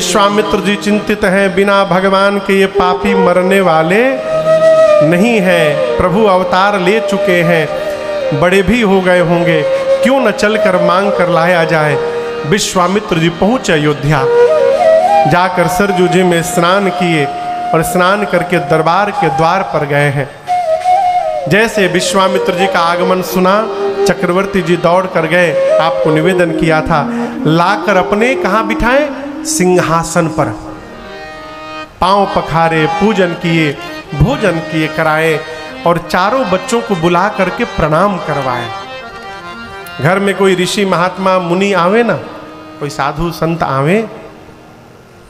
विश्वामित्र जी चिंतित हैं, बिना भगवान के ये पापी मरने वाले नहीं हैं। प्रभु अवतार ले चुके हैं, बड़े भी हो गए होंगे, क्यों न चलकर मांग कर लाया जाए। विश्वामित्र जी पहुंचे अयोध्या, जाकर सरजू जी में स्नान किए और स्नान करके दरबार के द्वार पर गए हैं। जैसे विश्वामित्र जी का आगमन सुना, चक्रवर्ती जी दौड़ कर गए, आपको निवेदन किया था, लाकर अपने कहाँ बिठाए, सिंहासन पर पांव पखारे, पूजन किए, भोजन किए कराए और चारों बच्चों को बुला करके प्रणाम करवाए। घर में कोई ऋषि महात्मा मुनि आवे ना, कोई साधु संत आवे,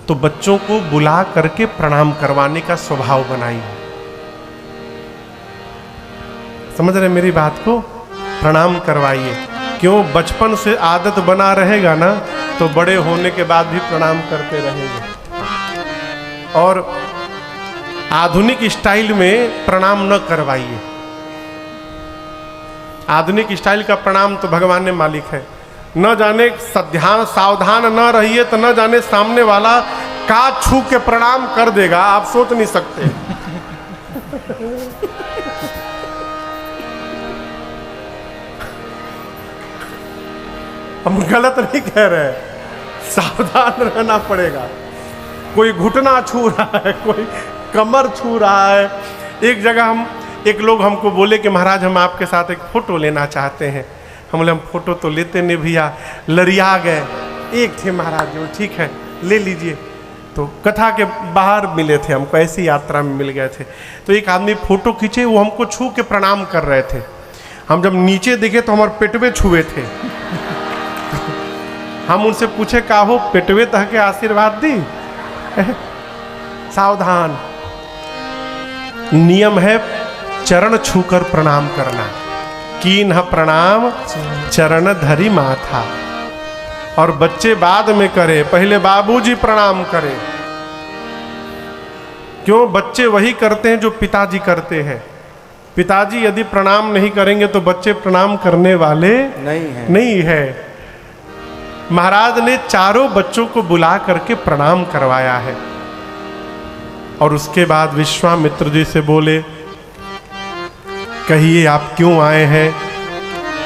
तो बच्चों को बुला करके प्रणाम करवाने का स्वभाव बनाइए। समझ रहे मेरी बात को? प्रणाम करवाइए। क्यों? बचपन से आदत बना रहेगा ना, तो बड़े होने के बाद भी प्रणाम करते रहेंगे। और आधुनिक स्टाइल में प्रणाम न करवाइए। आधुनिक स्टाइल का प्रणाम तो भगवान ने मालिक है। न जाने सावधान न रहिए तो न जाने सामने वाला का छू के प्रणाम कर देगा, आप सोच नहीं सकते। हम गलत नहीं कह रहे, सावधान रहना पड़ेगा। कोई घुटना छू रहा है, कोई कमर छू रहा है। एक लोग हमको बोले कि महाराज हम आपके साथ एक फोटो लेना चाहते हैं। हम बोले हम फोटो तो लेते नहीं भैया, लरिया गए। एक थे महाराज जो, ठीक है ले लीजिए। तो कथा के बाहर मिले थे, हमको ऐसी यात्रा में मिल गए थे। तो एक आदमी फोटो खींचे, वो हमको छू के प्रणाम कर रहे थे। हम जब नीचे देखे तो हमारे पेटवे छुए थे। हम उनसे पूछे का हो, पेटवे तह के आशीर्वाद दी। सावधान, नियम है चरण छूकर प्रणाम करना। कीन्ह प्रणाम चरण धरि माथा। और बच्चे बाद में करे, पहले बाबूजी प्रणाम करें। क्यों? बच्चे वही करते हैं जो पिताजी करते हैं। पिताजी यदि प्रणाम नहीं करेंगे तो बच्चे प्रणाम करने वाले नहीं है। महाराज ने चारों बच्चों को बुला करके प्रणाम करवाया है। और उसके बाद विश्वामित्र जी से बोले, कहिए आप क्यों आए हैं?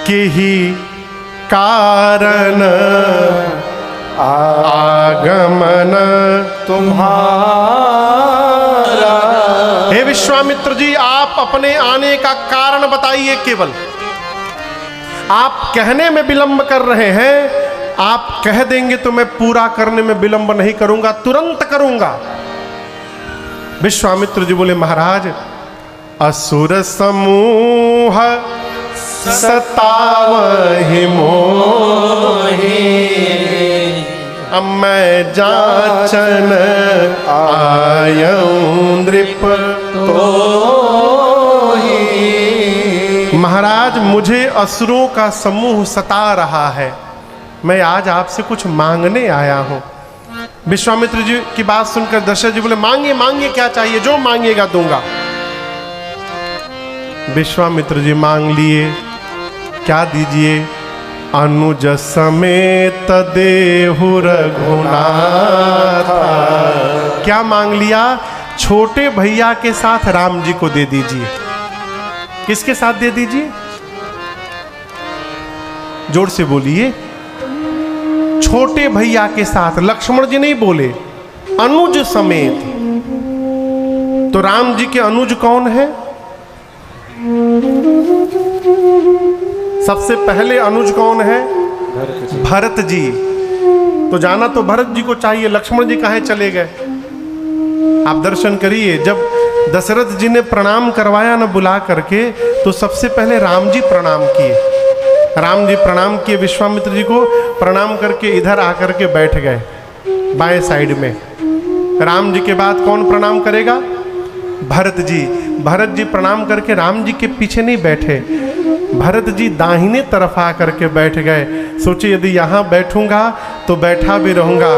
कि ही कारण आगमन तुम्हारा। हे विश्वामित्र जी, आप अपने आने का कारण बताइए। केवल आप कहने में विलंब कर रहे हैं। आप कह देंगे तो मैं पूरा करने में विलंब नहीं करूंगा, तुरंत करूंगा। विश्वामित्र जी बोले, महाराज असुर समूह सतावहि मोहि, अब मैं जाचन आयऊं नृप तोहि। महाराज मुझे असुरों का समूह सता रहा है, मैं आज आपसे कुछ मांगने आया हूं। विश्वामित्र जी की बात सुनकर दशरथ जी बोले, मांगिए मांगिए, क्या चाहिए, जो मांगिएगा दूंगा। विश्वामित्र जी मांग लिए, क्या दीजिए? अनुज समेत देहु रघुनाथ। क्या मांग लिया? छोटे भैया के साथ राम जी को दे दीजिए। किसके साथ दे दीजिए? जोर से बोलिए। छोटे भैया के साथ। लक्ष्मण जी नहीं बोले, अनुज समेत। तो राम जी के अनुज कौन है? सबसे पहले अनुज कौन है? भरत जी। तो जाना तो भरत जी को चाहिए, लक्ष्मण जी कहाँ चले गए? आप दर्शन करिए, जब दशरथ जी ने प्रणाम करवाया ना बुला करके, तो सबसे पहले राम जी प्रणाम किए। राम जी प्रणाम किए, विश्वामित्र जी को प्रणाम करके इधर आकर के बैठ गए बाएं साइड में। राम जी के बाद कौन प्रणाम करेगा? भरत जी। भरत जी प्रणाम करके राम जी के पीछे नहीं बैठे, भरत जी दाहिने तरफ आकर के बैठ गए। सोचे यदि यहाँ बैठूंगा तो बैठा भी रहूंगा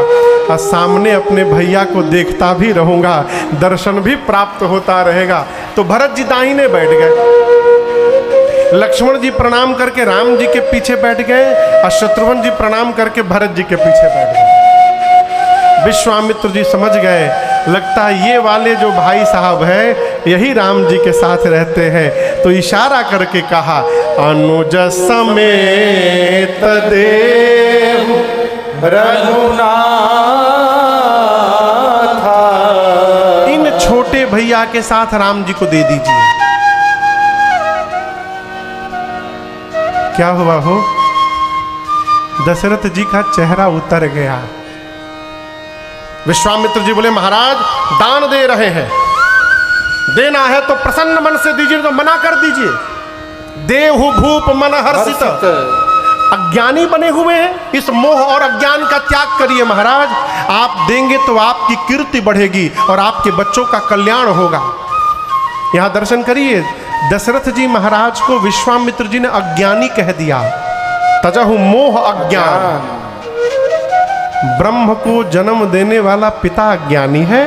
और सामने अपने भैया को देखता भी रहूंगा, दर्शन भी प्राप्त होता रहेगा। तो भरत जी दाहिने बैठ गए, लक्ष्मण जी प्रणाम करके राम जी के पीछे बैठ गए और शत्रुघ्न जी प्रणाम करके भरत जी के पीछे बैठ गए। विश्वामित्र जी समझ गए, लगता है ये वाले जो भाई साहब हैं यही राम जी के साथ रहते हैं। तो इशारा करके कहा, अनुज समेत देव रघुनाथ, इन छोटे भैया के साथ राम जी को दे दीजिए। क्या हुआ हो, दशरथ जी का चेहरा उतर गया। विश्वामित्र जी बोले, महाराज दान दे रहे हैं, देना है तो प्रसन्न मन से दीजिए, तो मना कर दीजिए। देहु भूप मन हर्षित, अज्ञानी बने हुए हैं, इस मोह और अज्ञान का त्याग करिए महाराज। आप देंगे तो आपकी कीर्ति बढ़ेगी और आपके बच्चों का कल्याण होगा। यहां दर्शन करिए, दशरथ जी महाराज को विश्वामित्र जी ने अज्ञानी कह दिया। तजहु मोह अज्ञान, ब्रह्म को जन्म देने वाला पिता अज्ञानी है।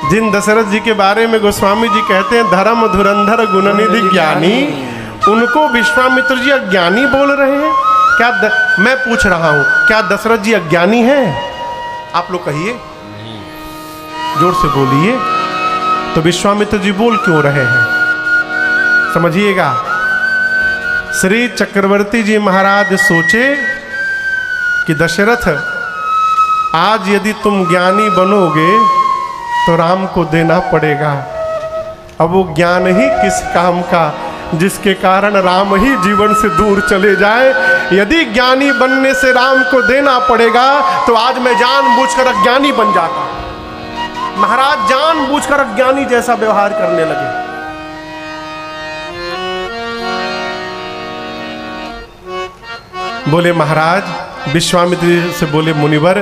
जिन दशरथ जी के बारे में गोस्वामी जी कहते हैं धर्म धुरंधर गुणनिधि ज्ञानी, उनको विश्वामित्र जी अज्ञानी बोल रहे हैं। क्या मैं पूछ रहा हूं, क्या दशरथ जी अज्ञानी हैं? आप लोग कहिए, जोर से बोलिए। तो विश्वामित्र जी बोल क्यों रहे हैं, समझिएगा। श्री चक्रवर्ती जी महाराज सोचे कि दशरथ, आज यदि तुम ज्ञानी बनोगे तो राम को देना पड़ेगा। अब वो ज्ञान ही किस काम का जिसके कारण राम ही जीवन से दूर चले जाए। यदि ज्ञानी बनने से राम को देना पड़ेगा तो आज मैं जानबूझकर अज्ञानी बन जाता। महाराज जानबूझकर अज्ञानी जैसा व्यवहार करने लगे। बोले महाराज, विश्वामित्र से बोले, मुनिवर